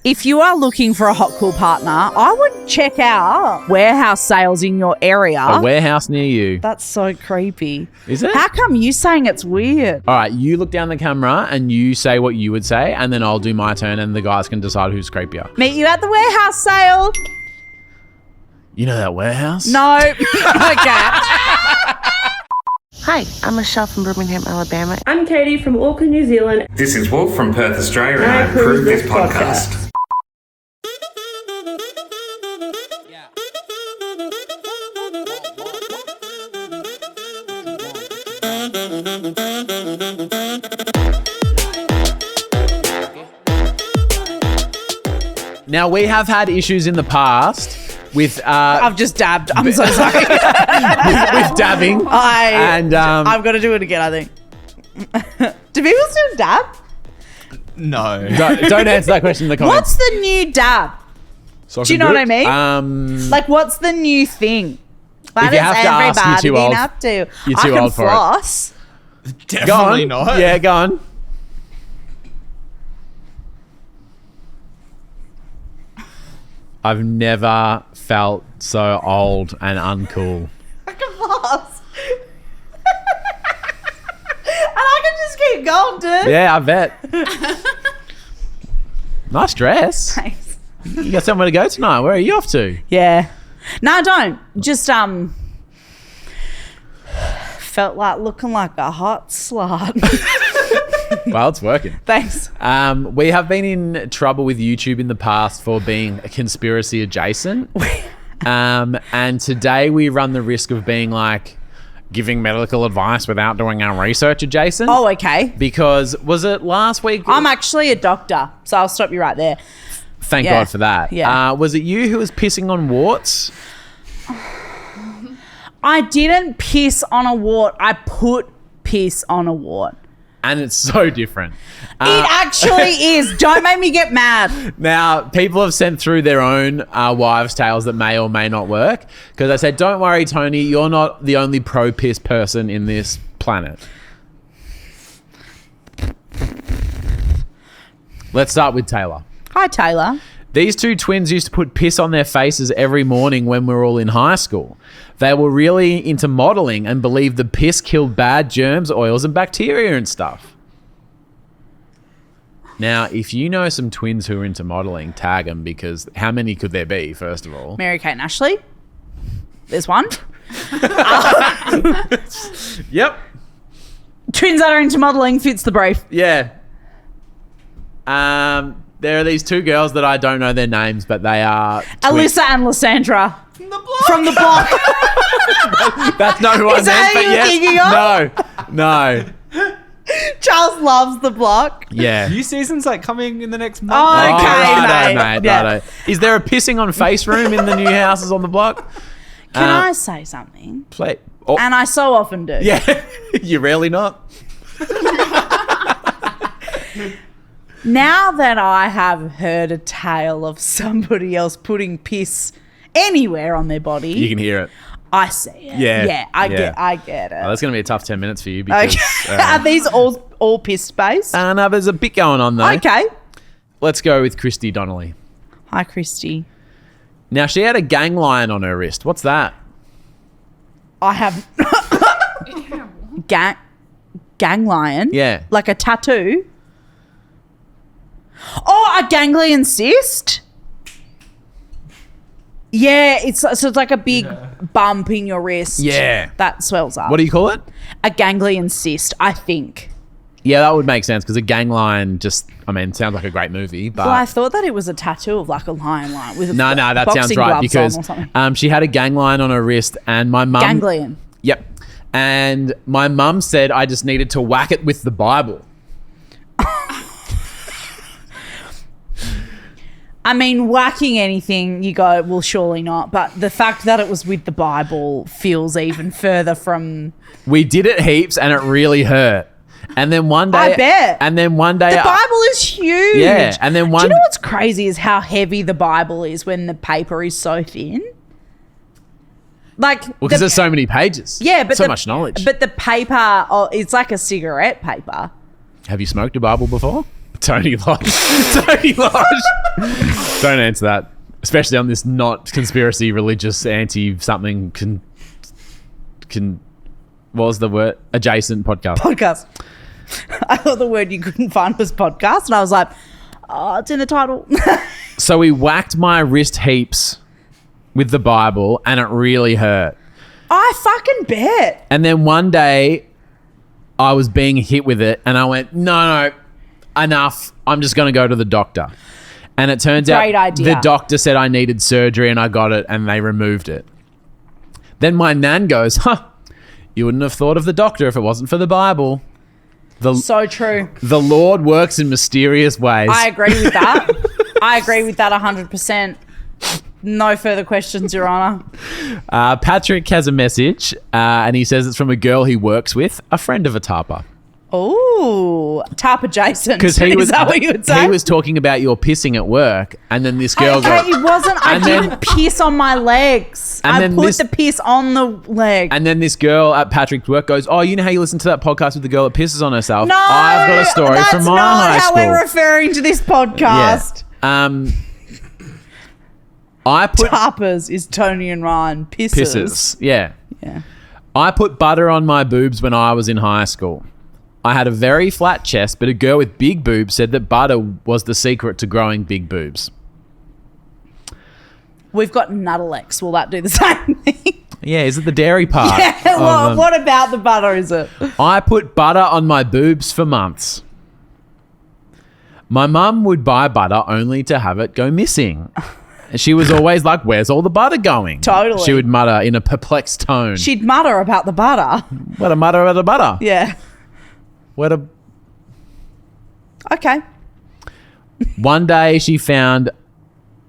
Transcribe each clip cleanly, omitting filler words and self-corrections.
If you are looking for a hot, cool partner, I would check out warehouse sales in your area. A warehouse near you. That's so creepy. Is it? How come you saying it's weird? All right, you look down the camera and you say what you would say, and then I'll do my turn and the guys can decide who's creepier. Meet you at the warehouse sale. You know that warehouse? No. Okay. Hi, I'm Michelle from Birmingham, Alabama. I'm Katie from Auckland, New Zealand. This is Walt from Perth, Australia, and I approve this podcast. Now, we have had issues in the past with... I've just dabbed. I'm so sorry. with dabbing. I've got to do it again, I think. Do people still dab? No. Don't answer that question in the comments. What's the new dab? Do you know what I mean? Like, what's the new thing? Why If you have to ask, you're too old. Have to. You're too old for floss. Definitely not. Yeah, go on. I've never felt so old and uncool. I can floss. And I can just keep going, dude. Yeah, I bet. Nice dress. Thanks. You got somewhere to go tonight. Where are you off to? Yeah. No, I don't. Just felt like looking like a hot slut. Well, it's working. Thanks. We have been in trouble with YouTube in the past for being conspiracy adjacent. And today we run the risk of being like giving medical advice without doing our research adjacent. Oh, okay. Because was it last week? I'm actually a doctor, so I'll stop you right there. Thank God for that. Yeah. Was it you who was pissing on warts? I didn't piss on a wart. I put piss on a wart. And it's so different. It actually is. Don't make me get mad. Now, people have sent through their own wives' tales that may or may not work. Because I said, don't worry, Tony, you're not the only pro-piss person in this planet. Let's start with Taylor. Hi, Taylor. These two twins used to put piss on their faces every morning when we were all in high school. They were really into modelling and believed the piss killed bad germs, oils, and bacteria and stuff. Now, if you know some twins who are into modelling, tag them, because how many could there be, first of all? Mary Kate and Ashley. There's one. Yep. Twins that are into modelling fits the brief. Yeah. There are these two girls that I don't know their names, but they are Alyssa and Lysandra. From the block. That's not who I Is that meant, who but yes. No. Charles loves the block. Yeah. New season's like coming in the next month. Oh, okay, righto, mate. Yeah. righto. Is there a pissing on face room in the new houses on the block? Can I say something? Play. Oh. And I so often do. Yeah. You rarely not. Now that I have heard a tale of somebody else putting piss anywhere on their body, You can hear it. I see it. Yeah. Yeah, I get it. Oh, that's going to be a tough 10 minutes for you because... Okay. Are these all piss based? no, there's a bit going on though. Okay. Let's go with Christy Donnelly. Hi, Christy. Now, she had a gang lion on her wrist. What's that? I have gang lion. Yeah. Like a tattoo. Oh, a ganglion cyst. Yeah, it's like a big bump in your wrist. Yeah. That swells up. What do you call it? A ganglion cyst, I think. Yeah, that would make sense because a gang lion just, sounds like a great movie. But Well, I thought that it was a tattoo of like a lion with no, that boxing sounds right gloves because on or something. she had a gang lion on her wrist and my mum... Ganglion. Yep. And my mum said I just needed to whack it with the Bible. I mean, whacking anything, you go, well, surely not. But the fact that it was with the Bible feels even further from... We did it heaps and it really hurt. And then one day... I bet. And then one day... The Bible is huge. Yeah. And then Do you know what's crazy is how heavy the Bible is when the paper is so thin? Like... Well, because there's so many pages. Yeah, but... So much knowledge. But the paper, it's like a cigarette paper. Have you smoked a Bible before? Tony Lodge. Tony Lodge. Don't answer that. Especially on this not conspiracy, religious, anti-something, what was the word? Adjacent podcast. Podcast. I thought the word you couldn't find was podcast, and I was like, oh, it's in the title. So he whacked my wrist heaps with the Bible, and it really hurt. I fucking bet. And then one day, I was being hit with it, and I went, no, enough. I'm just going to go to the doctor. And it turns Great out idea. the doctor said I needed surgery, and I got it, and they removed it. Then my nan goes, you wouldn't have thought of the doctor if it wasn't for the Bible. So true. The Lord works in mysterious ways. I agree with that. I agree with that 100%. No further questions, Your Honour. Patrick has a message, and he says it's from a girl he works with, a friend of a tarper. Ooh, tarp adjacent. Because Is that what you would say? He was talking about your pissing at work, and then this girl Okay, it wasn't. I didn't piss on my legs. I put the piss on the leg. And then this girl at Patrick's work goes, oh, you know how you listen to that podcast with the girl that pisses on herself? No, I've got a story from my high school. That's not how we're referring to this podcast. Yeah. I put Tarpers is Tony and Ryan. pisses. Yeah. Yeah. I put butter on my boobs when I was in high school. I had a very flat chest, but a girl with big boobs said that butter was the secret to growing big boobs. We've got Nuttalex. Will that do the same thing? Yeah, is it the dairy part? Yeah, what about the butter is it? I put butter on my boobs for months. My mum would buy butter only to have it go missing. And she was always like, where's all the butter going? Totally. She would mutter in a perplexed tone. She'd mutter about the butter. What a mutter about the butter. Yeah. What a... Okay. One day she found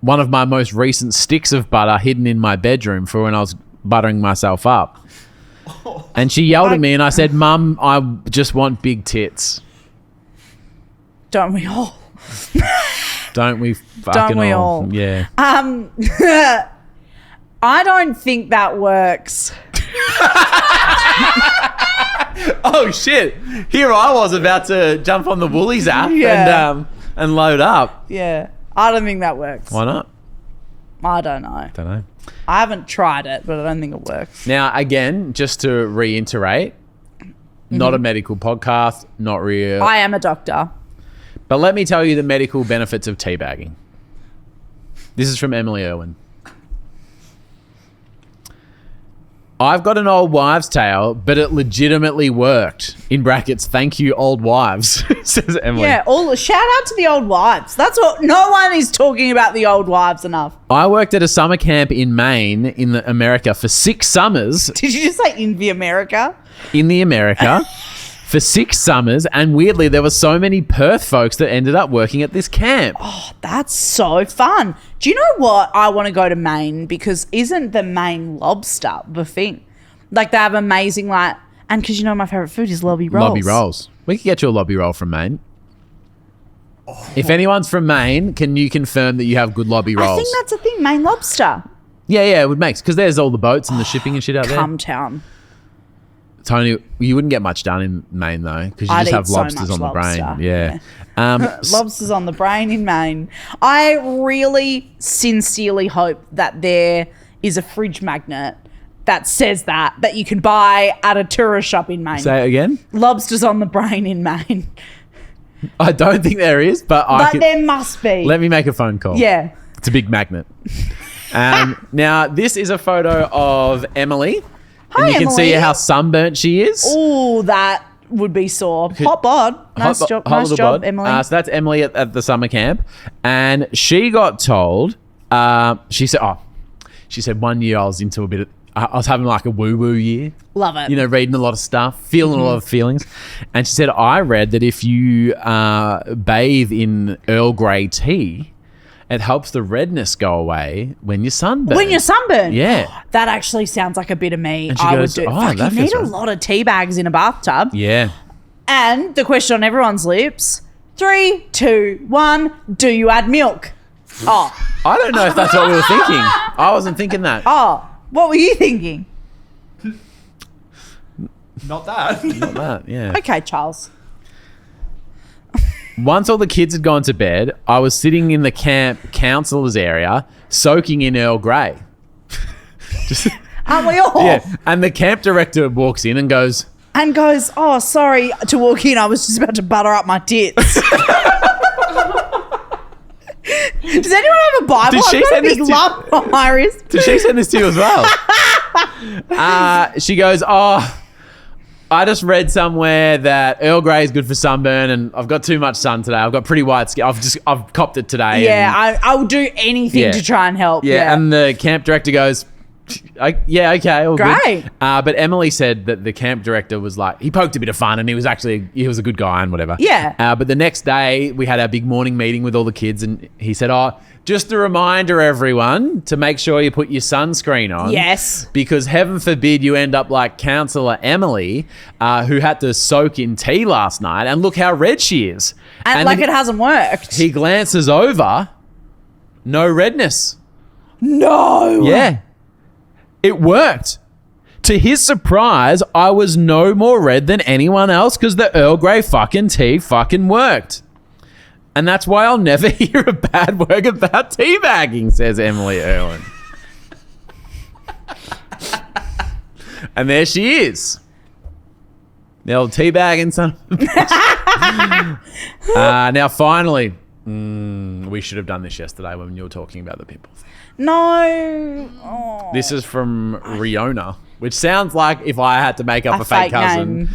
one of my most recent sticks of butter hidden in my bedroom for when I was buttering myself up. And she yelled at me and I said, Mum, I just want big tits. Don't we all? Don't we fucking Don't we all? Yeah. I don't think that works. Oh shit! Here I was about to jump on the Woolies app and load up. Yeah. I don't think that works. Why not? I don't know. Don't know. I haven't tried it, but I don't think it works. Now again, just to reiterate, not a medical podcast, not real. I am a doctor. But let me tell you the medical benefits of teabagging. This is from Emily Irwin. I've got an old wives' tale, but it legitimately worked. In brackets, thank you, old wives, says Emily. Yeah, shout out to the old wives. That's what no one is talking about the old wives enough. I worked at a summer camp in Maine, in America, for 6 summers. Did you just say in the America? In the America. For 6 summers, and weirdly, there were so many Perth folks that ended up working at this camp. Oh, that's so fun. Do you know what? I want to go to Maine because isn't the Maine lobster the thing? Like they have amazing and because you know my favourite food is lobby rolls. Lobby rolls. We could get you a lobby roll from Maine. If anyone's from Maine, can you confirm that you have good lobby rolls? I think that's a thing, Maine lobster. Yeah, it would make sense because there's all the boats and the shipping and shit out there. Cum town. Tony, you wouldn't get much done in Maine though because you just have lobsters on the brain. Yeah. Lobsters on the brain in Maine. I really sincerely hope that there is a fridge magnet that says that you can buy at a tourist shop in Maine. Say it again? Lobsters on the brain in Maine. I don't think there is, but there must be. Let me make a phone call. Yeah. It's a big magnet. Now, this is a photo of Emily. Hi, and you can Emily. see how sunburnt she is. Oh, that would be sore. Hot bod. Nice job, Emily. So that's Emily at the summer camp. And she got told, she said 1 year I was into a bit of, I was having like a woo-woo year. Love it. You know, reading a lot of stuff, feeling a lot of feelings. And she said, I read that if you bathe in Earl Grey tea, it helps the redness go away when you're sunburned. When you're sunburned? Yeah. That actually sounds like a bit of me. And she I goes, would do. "Oh, Fuck, that you need feels a right." lot of tea bags in a bathtub. Yeah. And the question on everyone's lips, 3, 2, 1, do you add milk? Oh. I don't know if that's what we were thinking. I wasn't thinking that. Oh. What were you thinking? Not that. Not that, yeah. Okay, Charles. Once all the kids had gone to bed, I was sitting in the camp counselor's area soaking in Earl Grey. Aren't we all? Yeah. And the camp director walks in and goes, oh, sorry to walk in. I was just about to butter up my tits. Does anyone have a Bible? Did she I've got a send big this to- lump on my wrist. did she send this to you as well? She goes, I just read somewhere that Earl Grey is good for sunburn, and I've got too much sun today. I've got pretty white skin. I've copped it today. Yeah, and, I will do anything Yeah. to try and help. yeah. And the camp director goes, yeah, okay, all Great. good. But Emily said that the camp director was like, he poked a bit of fun, and he was a good guy and whatever. Yeah. But the next day we had our big morning meeting with all the kids, and he said, just a reminder, everyone, to make sure you put your sunscreen on. Yes. Because heaven forbid you end up like Counsellor Emily, who had to soak in tea last night, and look how red she is. And like it hasn't worked. He glances over, no redness. No. Yeah. It worked. To his surprise, I was no more red than anyone else because the Earl Grey fucking tea fucking worked. And that's why I'll never hear a bad word about teabagging, says Emily Irwin. And there she is. The old teabagging son of a bitch. Now, finally, we should have done this yesterday when you were talking about the pimple thing. No. Oh. This is from Riona, which sounds like if I had to make up a fake cousin. name.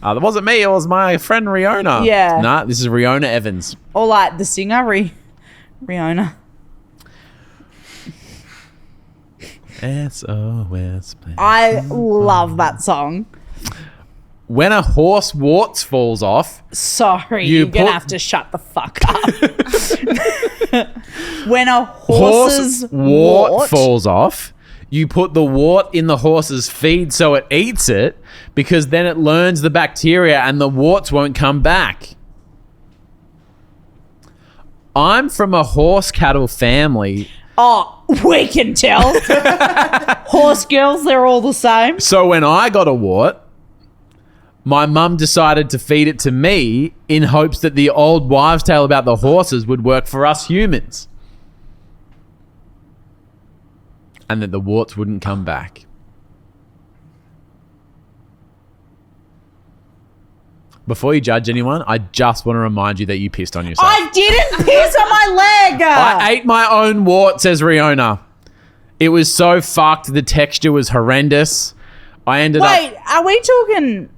That wasn't me. It was my friend Riona. Yeah. Nah, this is Riona Evans. Or like the singer, Rihanna. SOS. I love that song. When a horse warts falls off, Sorry, You you're going to put- have to shut the fuck up. When a horse's wart falls off, you put the wart in the horse's feed so it eats it, because then it learns the bacteria and the warts won't come back. I'm from a horse cattle family. Oh, we can tell. Horse girls, they're all the same. So when I got a wart, my mum decided to feed it to me in hopes that the old wives' tale about the horses would work for us humans. And that the warts wouldn't come back. Before you judge anyone, I just want to remind you that you pissed on yourself. I didn't piss on my leg. I ate my own wart, says Riona. It was so fucked. The texture was horrendous. I ended up... Wait, are we talking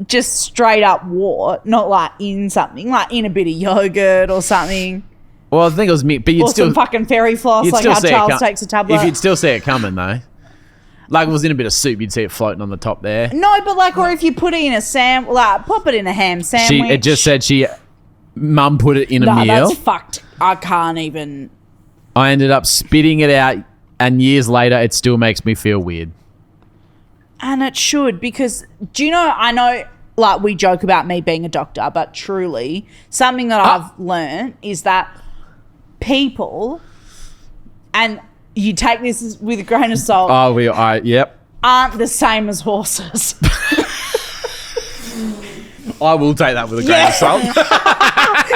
just straight up wart, not like in something, like in a bit of yogurt or something? Well, I think it was me, but you'd Or still... some fucking fairy floss, You'd like still how see it Charles takes a tablet. If you'd still see it coming, though. Like, if it was in a bit of soup, you'd see it floating on the top there. No, but like, or if you put it in a like, pop it in a ham sandwich. It just said Mum put it in a No, meal. that's fucked. I can't even. I ended up spitting it out, and years later, it still makes me feel weird. And it should, because do you know, I know, like, we joke about me being a doctor, but truly, something that I've learned is that people, and you take this with a grain of salt, Yep. aren't the same as horses. I will take that with a grain of salt.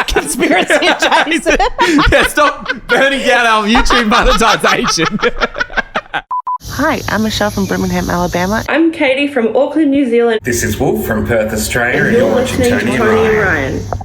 Conspiracy, Jason. Yeah, stop burning down our YouTube monetization. Hi, I'm Michelle from Birmingham, Alabama. I'm Katie from Auckland, New Zealand. This is Wolf from Perth, Australia, and You're you're watching listening Toni to and Toni and Ryan. Ryan.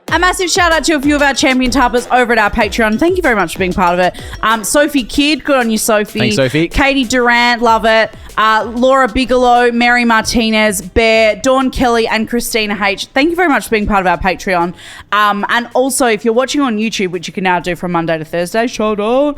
A massive shout out to a few of our champion tappers over at our Patreon. Thank you very much for being part of it. Sophie Kidd, good on you, Sophie. Thanks, Sophie. Katie Durant, love it. Laura Bigelow, Mary Martinez, Bear, Dawn Kelly, and Christina H. Thank you very much for being part of our Patreon. And also, if you're watching on YouTube, which you can now do from Monday to Thursday, shout out.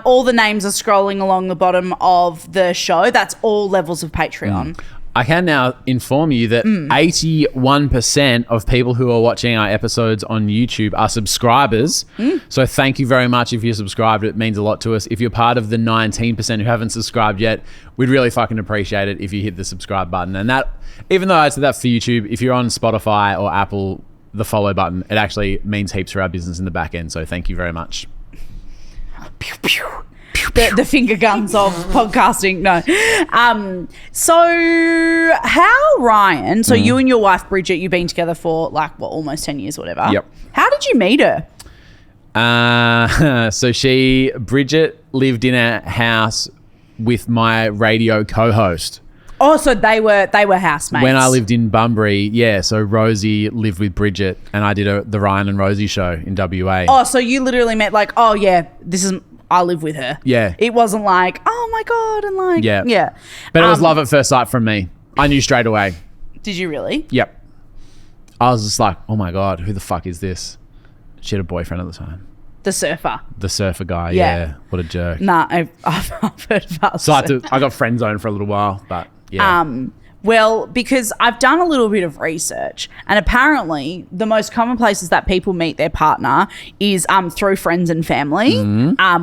All the names are scrolling along the bottom of the show. That's all levels of Patreon. I can now inform you that 81% of people who are watching our episodes on YouTube are subscribers. So thank you very much if you're subscribed. It means a lot to us. If you're part of the 19% who haven't subscribed yet, we'd really fucking appreciate it if you hit the subscribe button. And that, even though I said that for YouTube, if you're on Spotify or Apple, the follow button, it actually means heaps for our business in the back end. So thank you very much. Pew, pew. Pew, the finger guns of podcasting. No. So how, Ryan, so you and your wife, Bridget, you've been together for like, what, almost 10 years, whatever. Yep. How did you meet her? So Bridget lived in a house with my radio co-host. Oh, so they were housemates. When I lived in Bunbury, yeah. So Rosie lived with Bridget, and I did the Ryan and Rosie show in WA. Oh, so you literally met like, oh yeah, I live with her. Yeah. It wasn't like, oh my God, and like, yeah. But it was love at first sight from me. I knew straight away. Did you really? Yep. I was just like, oh my God, who the fuck is this? She had a boyfriend at the time. The surfer. The surfer guy, yeah. What a jerk. Nah, I've heard about So I got friend zoned for a little while, but yeah. Well, because I've done a little bit of research, and apparently the most common places that people meet their partner is through friends and family,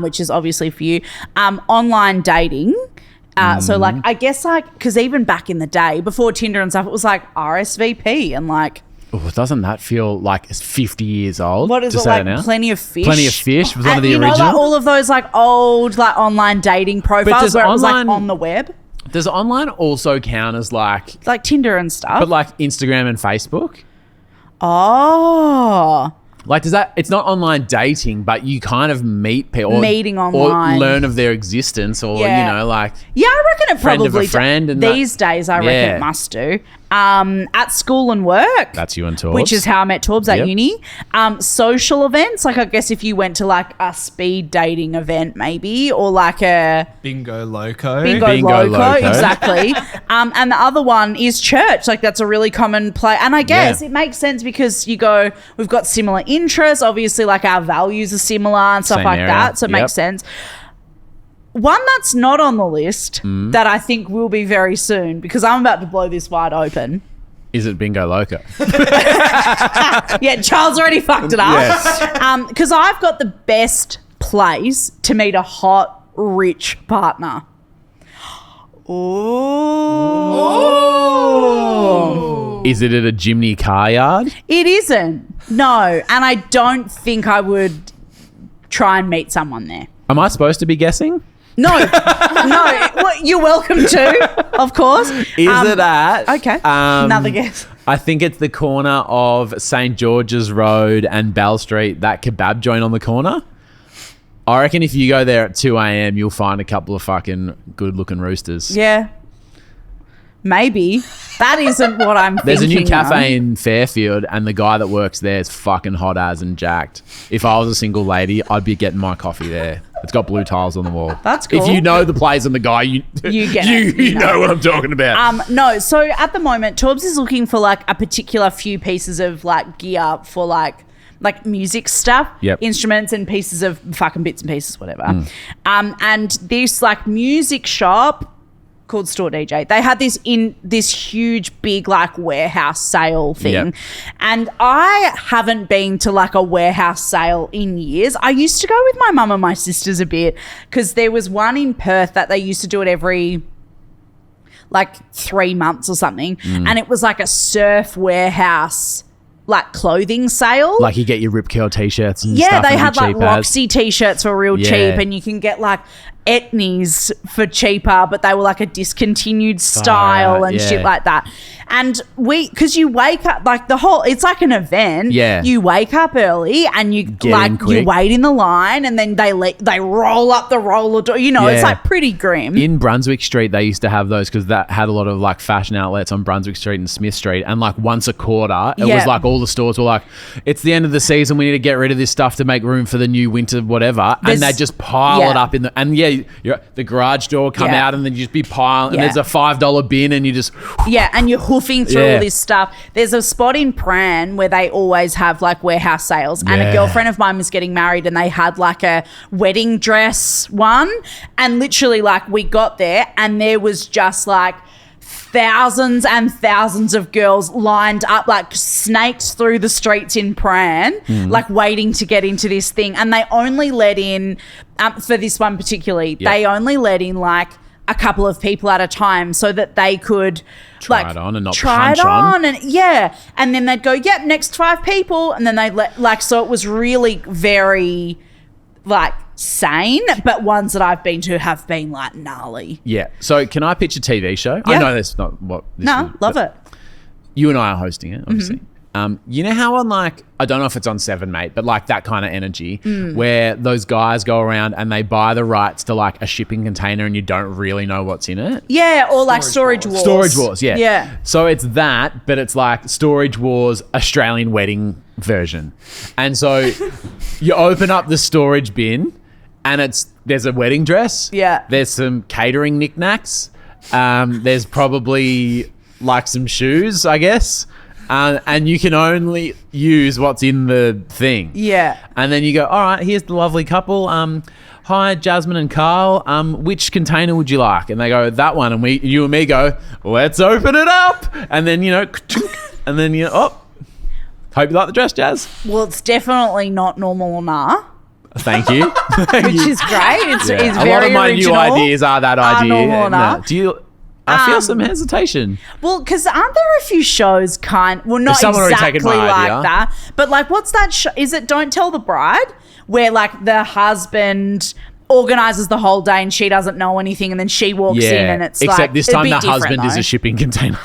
which is obviously for you. Online dating. So like, I guess like, because even back in the day, before Tinder and stuff, it was like RSVP and like, oh, doesn't that feel like it's 50 years old? What is it like? Plenty of Fish. Plenty of Fish was one of the original. Like all of those like old like online dating profiles where it was like on the web. Does online also count as like Tinder and stuff? But like Instagram and Facebook? Oh. Like, does that? It's not online dating, but you kind of meet people, meeting online, or learn of their existence, or like. Yeah, I reckon it friend probably of a friend. And these days, I reckon it must do. At school and work. That's you and Torbs. Which is how I met Torbs at uni. Social events, like I guess if you went to like a speed dating event, maybe, or like a Bingo Loco, exactly. And the other one is church. Like that's a really common play, and I guess it makes sense because we've got similar interests. Obviously, like our values are similar and stuff like that, so it makes sense. One that's not on the list that I think will be very soon, because I'm about to blow this wide open. Is it Bingo Loco? Yeah, Charles already fucked it up. Yes. Because I've got the best place to meet a hot, rich partner. Ooh. Is it at a Jimny car yard? It isn't. No, and I don't think I would try and meet someone there. Am I supposed to be guessing? No. Well, you're welcome to, of course. Is it at? Okay. Another guess. I think it's the corner of St. George's Road and Bell Street, that kebab joint on the corner. I reckon if you go there at 2 a.m, you'll find a couple of fucking good-looking roosters. Yeah. Maybe. That isn't what I'm thinking. There's a new cafe in Fairfield, and the guy that works there is fucking hot as and jacked. If I was a single lady, I'd be getting my coffee there. It's got blue tiles on the wall. That's cool. If you know the place and the guy, you get it. You know what I'm talking about. No, so at the moment, Torbs is looking for like a particular few pieces of like gear for like music stuff, instruments and pieces of fucking bits and pieces, whatever. And this like music shop called Store DJ, they had this huge big like warehouse sale thing, and I haven't been to like a warehouse sale in years. I used to go with my mum and my sisters a bit, because there was one in Perth that they used to do it every like 3 months or something, and it was like a surf warehouse like clothing sale. Like you get your Rip Curl t-shirts and stuff. Yeah, they had like cheap Roxy t-shirts for real cheap, and you can get like Etnies for cheaper, but they were like a discontinued style and shit like that. And because you wake up like it's like an event. Yeah, you wake up early and you you wait in the line, and then they roll up the roller door. It's like pretty grim. In Brunswick Street, they used to have those because that had a lot of like fashion outlets on Brunswick Street and Smith Street, and like once a quarter, it was like all the stores were like, it's the end of the season, we need to get rid of this stuff to make room for the new winter whatever, and they just pile it up in the the garage door come out, and then you just be piling, and there's a $5 bin, and you just and you're hoofing through all this stuff. There's a spot in Pran where they always have like warehouse sales, and a girlfriend of mine was getting married, and they had like a wedding dress one, and literally like we got there and there was just like thousands and thousands of girls lined up like snakes through the streets in Pran, like waiting to get into this thing. And they only let in, for this one particularly, they only let in like a couple of people at a time so that they could try it on and not punch on. And and then they'd go, next 5 people. And then they'd so it was really very like sane, but ones that I've been to have been like gnarly. Yeah. So can I pitch a TV show? Yeah. I know that's not what this No, is, love but it. You and I are hosting it, obviously. You know how on like, I don't know if it's on Seven, mate, but like that kind of energy where those guys go around and they buy the rights to like a shipping container and you don't really know what's in it. Yeah, or like Storage Wars. Storage Wars, yeah. Yeah. So it's that, but it's like Storage Wars Australian wedding version. And so you open up the storage bin and there's a wedding dress. Yeah. There's some catering knickknacks. There's probably like some shoes, I guess. And you can only use what's in the thing. Yeah. And then you go, all right, here's the lovely couple. Hi, Jasmine and Carl. Which container would you like? And they go, that one. And you and me go, let's open it up. And then, and then hope you like the dress, Jazz. Well, it's definitely not normal or nah. Thank you. Which is great. It's very a lot of my original. new ideas are that idea. normal or nah. I feel some hesitation. Well, because aren't there a few shows not someone already exactly taken my like idea. that, but like what's that show? Is it Don't Tell the Bride, where like the husband organizes the whole day and she doesn't know anything and then she walks in and it's except like this a time bit the husband different, is a shipping container.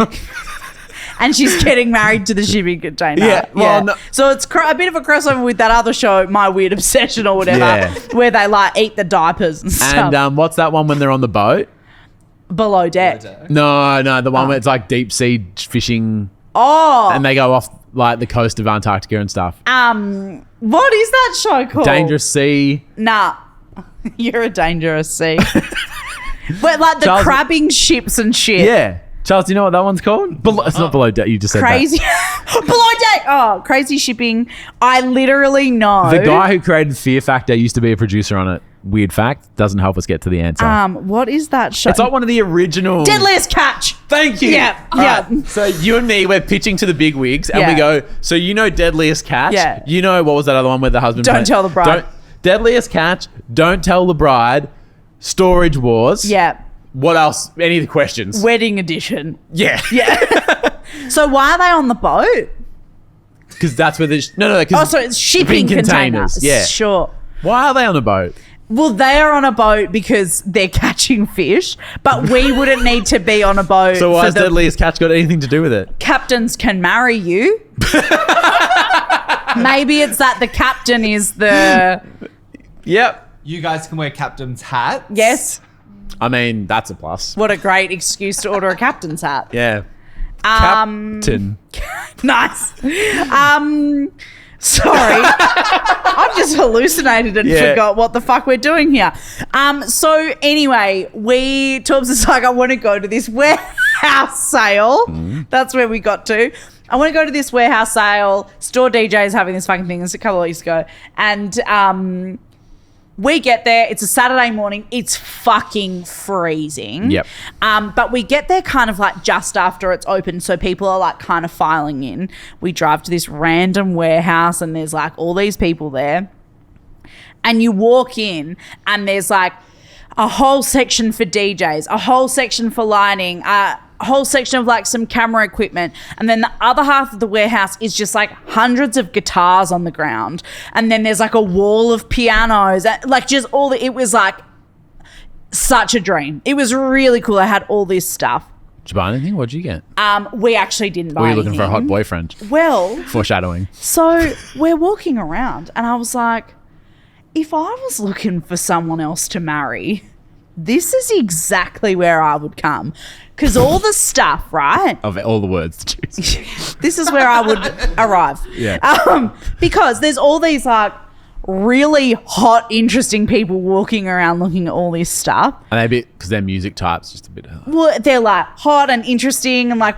and she's getting married to the shipping container. Yeah, well, no- So it's a bit of a crossover with that other show, My Weird Obsession or whatever, Yeah. where they like eat the diapers and stuff. And what's that one when they're on the boat? Below Deck. No, the one where it's like deep sea fishing Oh. and they go off like the coast of Antarctica and stuff. What is that show called? Dangerous Sea. Nah. You're a dangerous sea. But like the Charles- crabbing ships and shit. Yeah. Charles, do you know what that one's called? It's not Below Deck. You just said Crazy. Below Deck. Oh, crazy shipping. I literally know. that. The guy who created Fear Factor used to be a producer on it. Weird fact. Doesn't help us get to the answer. What is that show? It's like one of the original. Deadliest Catch. Thank you. Yeah, All yeah. right. So you and me, we're pitching to the big wigs, and Yeah. we go. So you know Deadliest Catch. Yeah. You know what was that other one where the husband? Don't Tell the Bride. Deadliest Catch. Don't Tell the Bride. Storage Wars. Yeah. What else? Any of the questions? Wedding edition. Yeah. Yeah. So why are they on the boat? Because that's where the no. Oh, so it's shipping containers. Yeah. Sure. Why are they on a boat? Well, they are on a boat because they're catching fish, but we wouldn't need to be on a boat. So why for has the Deadliest Catch got anything to do with it? captains can marry you. Maybe it's that the captain is the Yep. You guys can wear captain's hats. yes. I mean, that's a plus. What a great excuse to order a captain's hat. Yeah. Captain. Nice. Sorry. I've just hallucinated and Yeah. forgot what the fuck we're doing here. So anyway, Torbs is like, I want to go to this warehouse sale. That's where we got to. I want to go to this warehouse sale. Store DJ is having this fucking thing. It's a couple of weeks ago. And we get there. It's a Saturday morning. It's fucking freezing. Yep. But we get there kind of like just after it's open, so people are like kind of filing in. We drive to this random warehouse and there's like all these people there. And you walk in and there's like a whole section for DJs, a whole section for lighting, a whole section of like some camera equipment, and then the other half of the warehouse is just like hundreds of guitars on the ground, and then there's like a wall of pianos, like just it was like such a dream. It was really cool. I had all this stuff. Did you buy anything? What'd you get? We actually didn't buy Were you anything. looking for a hot boyfriend? Well, Foreshadowing. so we're walking around and I was like, if I was looking for someone else to marry, this is exactly where I would come. Because all the stuff, right? Of all the words to choose. This is where I would arrive. Yeah. Because there's all these like really hot, interesting people walking around looking at all this stuff. And because their music type's just a bit. Well, they're like hot and interesting and like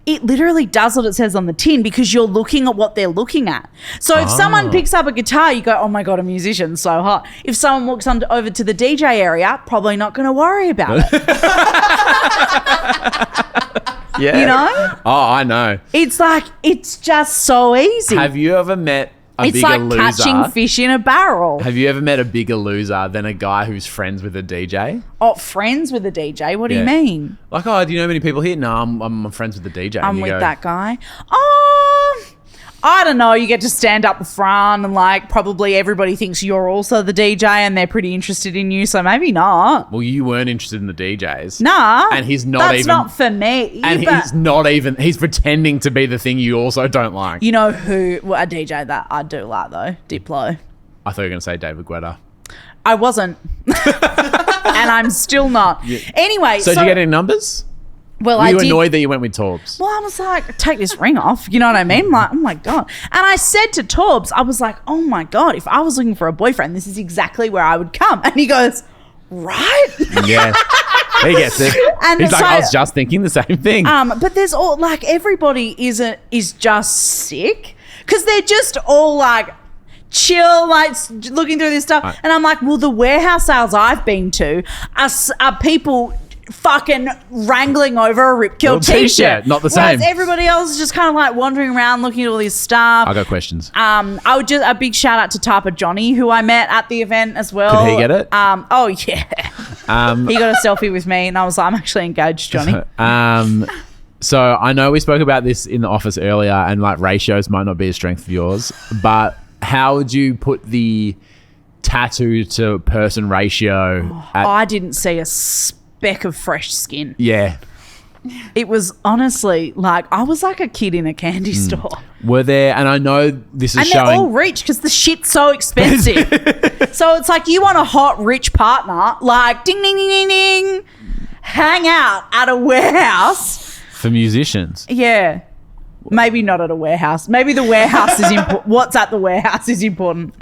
it literally does what it says on the tin because you're looking at what they're looking at. So if someone picks up a guitar, you go, oh my God, a musician, so hot. If someone walks over to the DJ area, probably not going to worry about it. Yeah. You know? Oh, I know. It's like, it's just so easy. Have you ever met a It's bigger like loser? catching fish in a barrel. Have you ever met a bigger loser than a guy who's friends with a DJ? Oh, friends with a DJ? What do you Yeah. mean? Like, oh, do you know many people here? No, I'm friends with the DJ. I'm And you with go, that guy. I don't know, you get to stand up the front and like probably everybody thinks you're also the DJ and they're pretty interested in you, so maybe not. Well, you weren't interested in the DJs. Nah. And he's not that's even. not for me. And but he's not even. He's pretending to be the thing you also don't like. you know who a DJ that I do like though? Diplo. I thought you were going to say David Guetta. I wasn't. And I'm still not. Yeah. Anyway, So did you get any numbers? Well, Were I you did. annoyed that you went with Torbs? Well, I was like, take this ring off. You know what I mean? Like, oh my God. And I said to Torbs, I was like, oh my God, if I was looking for a boyfriend, this is exactly where I would come. And he goes, right? Yeah. He gets it. And He's like, so- I was just thinking the same thing. But there's all, like, everybody is just sick because they're just all like, chill, like looking through this stuff. Right. And I'm like, well, the warehouse sales I've been to are people fucking wrangling over a Rip Curl Little t-shirt, not the Whereas same. everybody else is just kind of like wandering around looking at all this stuff. I got questions. I would just a big shout out to Tarpa Johnny, who I met at the event as well. Could he get it? Oh yeah. He got a selfie with me, and I was like, I'm actually engaged, Johnny. So I know we spoke about this in the office earlier, and like ratios might not be a strength of yours, but how would you put the tattoo to person ratio? I didn't see a speck of fresh skin. Yeah. It was honestly like I was like a kid in a candy store. Were there, and I know this is And showing. they're all rich because the shit's so expensive. So it's like you want a hot, rich partner, like ding, ding, ding, ding, ding, hang out at a warehouse. for musicians. Yeah. Maybe not at a warehouse. Maybe the warehouse is important. What's at the warehouse is important.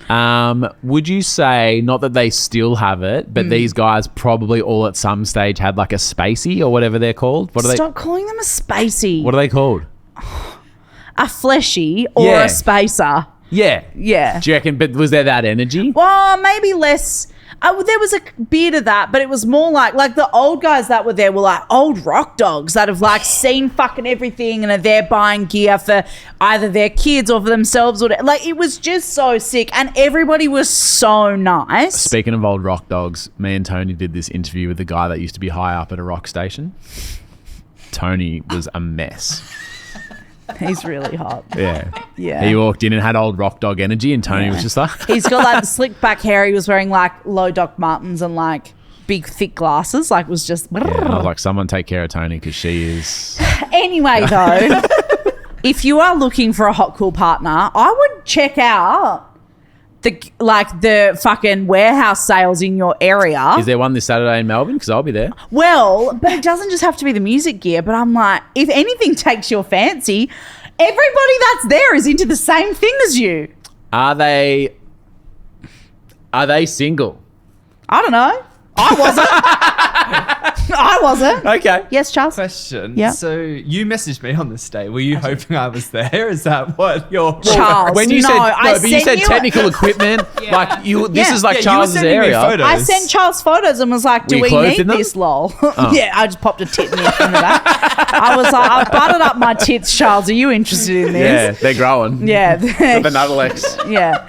Would you say, not that they still have it, but these guys probably all at some stage had like a spacey or whatever they're called? What are Stop calling them a spacey. What are they called? A fleshy or Yeah. a spacer. Yeah. Yeah. Do you reckon, but was there that energy? Well, maybe less. There was a bit of that, but it was more like the old guys that were there were like old rock dogs that have like seen fucking everything and are there buying gear for either their kids or for themselves. Or like it was just so sick, and everybody was so nice. Speaking of old rock dogs, me and Tony did this interview with the guy that used to be high up at a rock station. Tony was a mess. He's really hot. Yeah. Yeah. He walked in and had old rock dog energy, and Tony was just like, He's got like the slick back hair. He was wearing like low Doc Martens and like big thick glasses. Like it was just. yeah. I was like, someone take care of Tony because she is. Anyway, though, if you are looking for a hot, cool partner, I would check out the fucking warehouse sales in your area. Is there one this Saturday in Melbourne? Because I'll be there. Well, but it doesn't just have to be the music gear. But I'm like, if anything takes your fancy, everybody that's there is into the same thing as you. Are they single? I don't know. I wasn't. I wasn't. Okay. Yes, Charles? Question. Yeah. So you messaged me on this day. Were you hoping I was there? Is that what your Charles, When you no, said I but you sent said you- technical equipment, like you. This Yeah. is like Yeah, you were Charles's sending me area. photos. I sent Charles photos and was like, Were do you we clothed need in them? this, lol? Yeah, I just popped a tit in the that. I was like, I butted up my tits, Charles. Are you interested in Yeah, this? they're growing. Yeah. The Nuttalex. Yeah.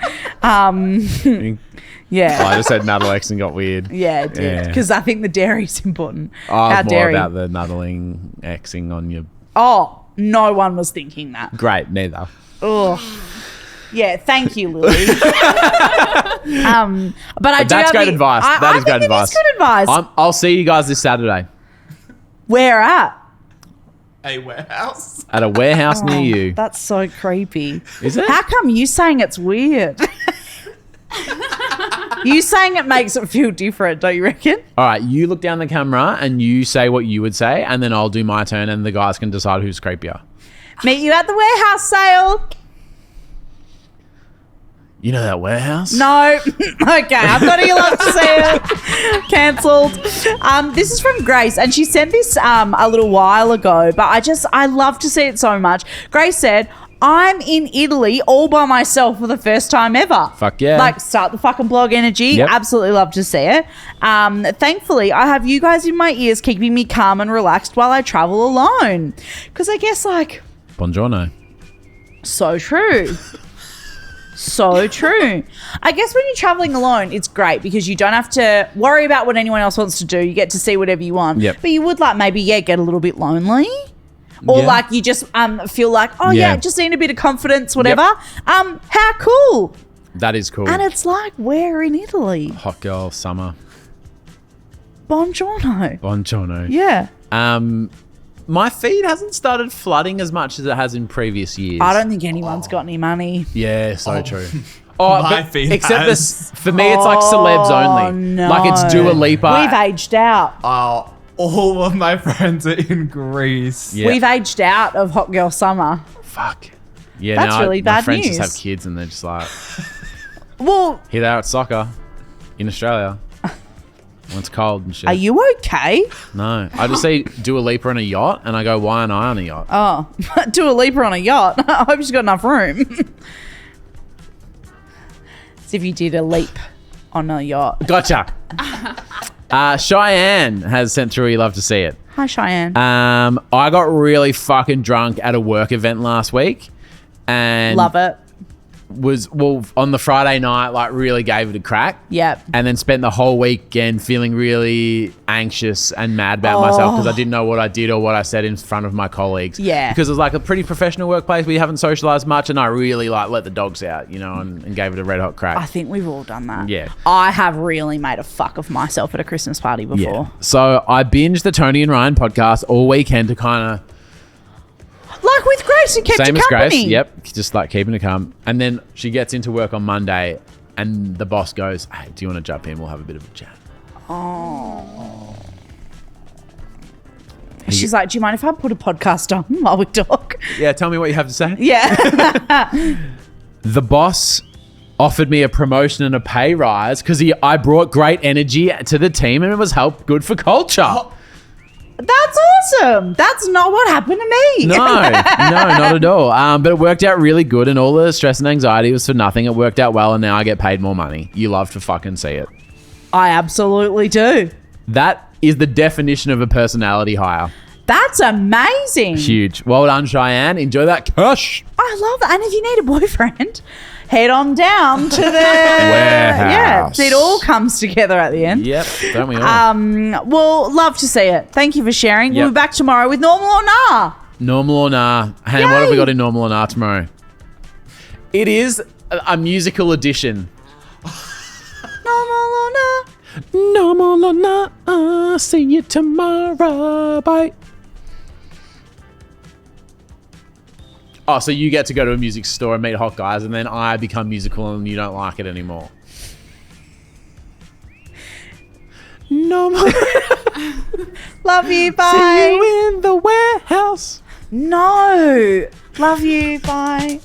Yeah. I just said Nuttalex and got weird. Yeah, it did. Yeah. Because I think the dairy's important. I was How more dairy. about the nuttling Xing on your. Oh, no one was thinking that. Great, neither. Oh. Yeah, thank you, Lily. But I do That's have great the- advice. I That is think great it advice. is good advice. I'll see you guys this Saturday Where at? a warehouse? at a warehouse near you. That's so creepy. Is it? How come you saying it's weird? You saying it makes it feel different, don't you reckon? All right, you look down the camera and you say what you would say, and then I'll do my turn, and the guys can decide who's creepier. Meet you at the warehouse sale. You know that warehouse? No. Okay, I've got to love to see it. Cancelled. This is from Grace, and she sent this a little while ago, but I love to see it so much. Grace said, I'm in Italy all by myself for the first time ever. Fuck yeah. Like, start the fucking blog energy. Yep. Absolutely love to see it. Thankfully, I have you guys in my ears keeping me calm and relaxed while I travel alone. Because I guess, like, Buongiorno. so true. So true. I guess when you're traveling alone, it's great because you don't have to worry about what anyone else wants to do. You get to see whatever you want. Yep. But you would like maybe, get a little bit lonely. or Yeah. like you just feel like, oh Yeah. just need a bit of confidence, whatever. How cool. That is cool. And it's like, we're in Italy. Hot girl summer. Buongiorno. Buongiorno. Yeah. My feed hasn't started flooding as much as it has in previous years. I don't think anyone's got any money. Yeah, so true. Oh, My but feed except has. this for me, it's like celebs only. No. Like it's Dua Lipa. We've aged out. Oh, all of my friends are in Greece. Yeah. We've aged out of Hot Girl Summer. Fuck. Yeah, That's really my bad friends news. just have kids and they're just like, Well, here they are at soccer in Australia. When it's cold and shit. are you okay? No, I just see Dua Lipa on a yacht, and I go, "Why aren't I on a yacht?" Oh, Dua Lipa on a yacht. I hope she's got enough room. As if you did a leap on a yacht. Gotcha. Cheyenne has sent through. You love to see it. Hi, Cheyenne. I got really fucking drunk at a work event last week, and Love it. was on the Friday night, like really gave it a crack. Yep. And then spent the whole weekend feeling really anxious and mad about myself because I didn't know what I did or what I said in front of my colleagues. Yeah. Because it was like a pretty professional workplace. We haven't socialized much, and I really like let the dogs out, you know, and gave it a red hot crack. I think we've all done that. Yeah. I have really made a fuck of myself at a Christmas party before. Yeah. So I binged the Toni and Ryan podcast all weekend to kind of Like with Grace and kept same you as company. Grace. Yep. Just like keeping her calm. And then she gets into work on Monday, and the boss goes, "Hey, do you want to jump in? We'll have a bit of a chat." She's like, do you mind if I put a podcast on while we talk? Yeah. Tell me what you have to say. Yeah. The boss offered me a promotion and a pay rise because I brought great energy to the team and it was good for culture. That's awesome. That's not what happened to me. No, not at all. But it worked out really good, and all the stress and anxiety was for nothing. It worked out well, and now I get paid more money. You love to fucking see it. I absolutely do. That is the definition of a personality hire. That's amazing. Huge. Well done, Cheyenne. Enjoy that cash. I love that. And if you need a boyfriend, head on down to the Warehouse. Yeah, it all comes together at the end. Yep, don't we all? Well, love to see it. Thank you for sharing. Yep. We'll be back tomorrow with Normal or Nah. Normal or nah? Hey, what have we Yay. got in Normal or nah tomorrow? It is a musical edition. Normal or Nah. Normal or nah, see you tomorrow. Bye. Oh, so you get to go to a music store and meet hot guys, and then I become musical and you don't like it anymore. Normal. Love you. See Bye. you in the warehouse. No. Love you. Bye.